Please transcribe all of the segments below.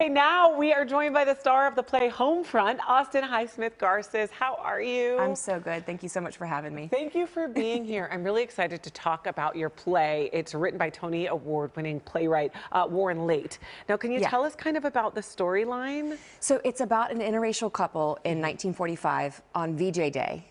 Hey, now we are joined by the star of the play Homefront, Austin Highsmith Garces. How are you? I'm so good. Thank you so much for having me. Thank you for being here. I'm really excited to talk about your play. It's written by Tony Award-winning playwright Warren Leight. Now, can you tell us kind of about the storyline? So it's about an interracial couple in 1945 on VJ Day,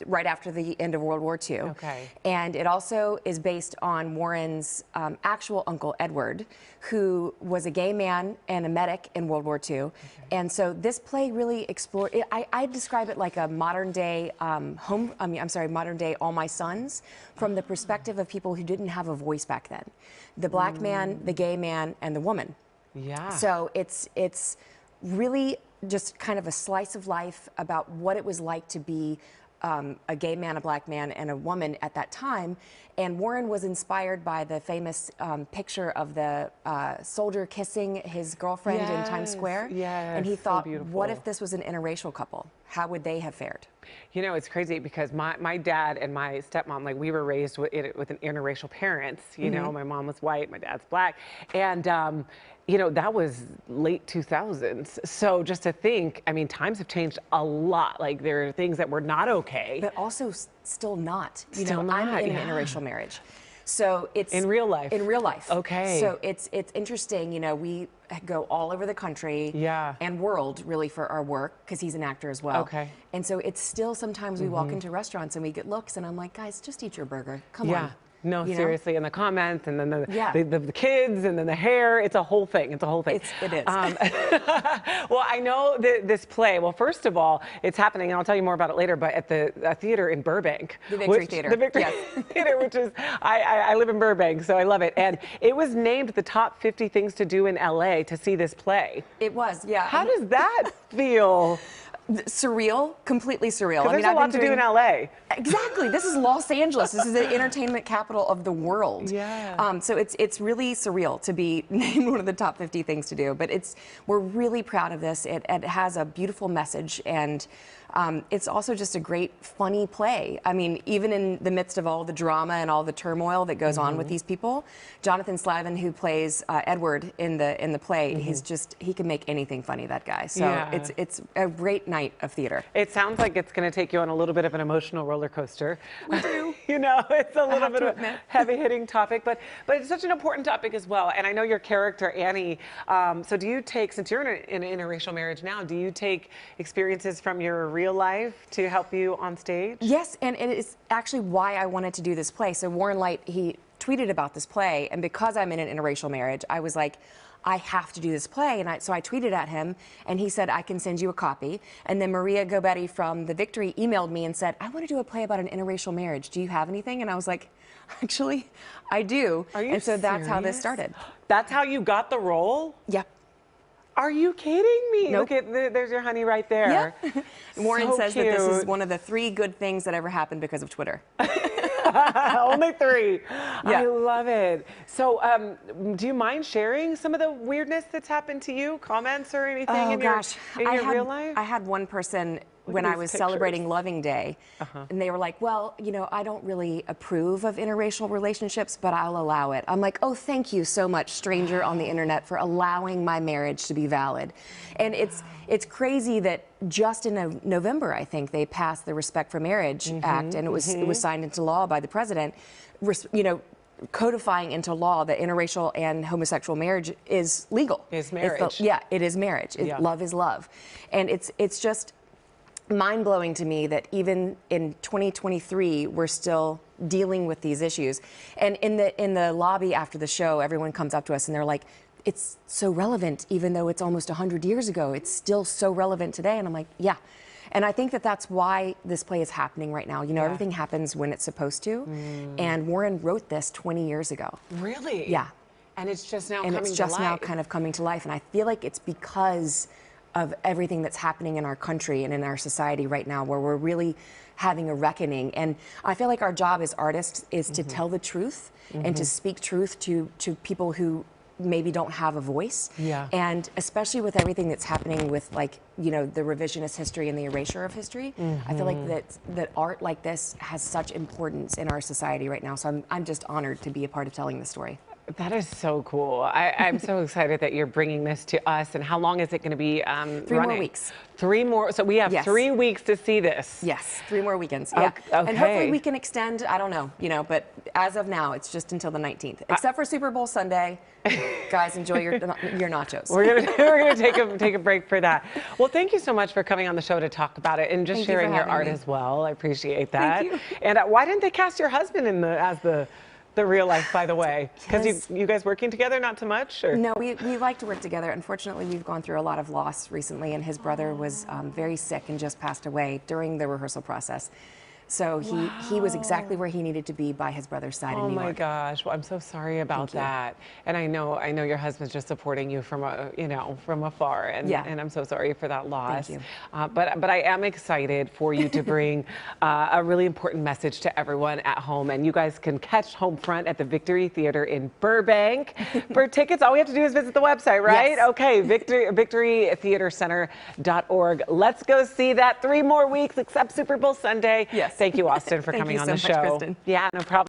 right after the end of World War II. Okay. And it also is based on Warren's actual uncle, Edward, who was a gay man and a medic in World War II. Okay. And so this play really explored, I describe it like a modern day modern day All My Sons, from the perspective of people who didn't have a voice back then. The black man, the gay man, and the woman. Yeah. So it's really just kind of a slice of life about what it was like to be a gay man, a black man, and a woman at that time. And Warren was inspired by the famous picture of the soldier kissing his girlfriend in Times Square. Yes, and he thought, so what if this was an interracial couple? How would they have fared? You know, it's crazy because my dad and my stepmom, like, we were raised with an interracial parents. You know, my mom was white, my dad's black. And, you know, that was late 2000s. So just to think, I mean, times have changed a lot. Like, there are things that were not okay. But also still not. You Still know, not, I'm in an interracial marriage. So it's in real life. In real life. Okay. So it's interesting. You know, we go all over the country and world really for our work because he's an actor as well. Okay. And so it's still sometimes we walk into restaurants and we get looks and I'm like, guys, just eat your burger. Come on. No, you seriously, and the comments, and then the the kids, and then the hair. It's a whole thing. It's a whole thing. It is. Well, I know this play. Well, first of all, it's happening, and I'll tell you more about it later. But at the theater in Burbank, the Victory Theater. The Victory Theater, which is I live in Burbank, so I love it. And it was named the top 50 things to do in LA to see this play. It was, yeah. How does that feel? Surreal, completely surreal. I mean, there's a lot to do in LA. Exactly. This is Los Angeles. This is the entertainment capital of the world. Yeah. So it's really surreal to be named one of the top 50 things to do. But we're really proud of this. It has a beautiful message, and it's also just a great, funny play. I mean, even in the midst of all the drama and all the turmoil that goes on with these people, Jonathan Slavin, who plays Edward in the play, he can make anything funny, that guy. So it's a great night of theater. It sounds like it's going to take you on a little bit of an emotional roller coaster. We do. You know, it's a little bit of a heavy-hitting topic, but it's such an important topic as well. And I know your character, Annie, so do you take, since you're in an interracial marriage now, do you take experiences from your real life to help you on stage? Yes, and it is actually why I wanted to do this play. So Warren Leight, he tweeted about this play, and because I'm in an interracial marriage, I was like, I have to do this play. And so I tweeted at him, and he said, I can send you a copy. And then Maria Gobetti from The Victory emailed me and said, I want to do a play about an interracial marriage. Do you have anything? And I was like, actually, I do. Are you And so serious? that's how this started. That's how you got the role? Yep. Are you kidding me? Nope. Look at, there's your honey right there. Yeah. Warren says that this is one of the 3 good things that ever happened because of Twitter. Only 3. Yeah. I love it. So, do you mind sharing some of the weirdness that's happened to you? Comments or anything in your real life? I had one person when I was celebrating Loving Day, and they were like, well, you know, I don't really approve of interracial relationships, but I'll allow it. I'm like, oh, thank you so much, stranger on the internet, for allowing my marriage to be valid. And it's crazy that just in November, I think, they passed the Respect for Marriage Act, and it was signed into law by the president, you know, codifying into law that interracial and homosexual marriage is legal. Is marriage. It is marriage. Love is love. And it's just mind-blowing to me that even in 2023 we're still dealing with these issues. And in the lobby after the show, everyone comes up to us and they're like, it's so relevant, even though it's almost 100 years ago, it's still so relevant today. And I'm like, yeah. And I think that that's why this play is happening right now. You know, everything happens when it's supposed to. And Warren wrote this 20 years ago. Really? Yeah. And it's just now coming to life. And it's just now kind of coming to life. And I feel like it's because of everything that's happening in our country and in our society right now, where we're really having a reckoning. And I feel like our job as artists is to tell the truth and to speak truth to people who maybe don't have a voice. Yeah. And especially with everything that's happening with, like, you know, the revisionist history and the erasure of history, I feel like that art like this has such importance in our society right now. So I'm just honored to be a part of telling the story. That is so cool. I'm so excited that you're bringing this to us. And how long is it going to be 3 more weeks. 3 more. So we have 3 weeks to see this. Yes, 3 more weekends. Yeah. Okay. And hopefully we can extend, I don't know, but as of now, it's just until the 19th. Except for Super Bowl Sunday. Guys, enjoy your nachos. We're gonna take a break for that. Well, thank you so much for coming on the show to talk about it and just sharing your art as well. I appreciate that. Thank you. And why didn't they cast your husband as the real life, by the way? Because you guys working together not so much? Or? No, we like to work together. Unfortunately, we've gone through a lot of loss recently, and his brother was very sick and just passed away during the rehearsal process. So he was exactly where he needed to be by his brother's side in New York. Oh my gosh! Well, I'm so sorry about that. And I know your husband's just supporting you from from afar, and I'm so sorry for that loss. Thank you. But I am excited for you to bring a really important message to everyone at home. And you guys can catch Homefront at the Victory Theater in Burbank. For tickets, all we have to do is visit the website, right? Yes. Okay, victorytheatercenter.org. Let's go see that. 3 more weeks, except Super Bowl Sunday. Yes. Thank you, Austin, for coming on the show. Thank you so much, Kristen. Yeah, no problem.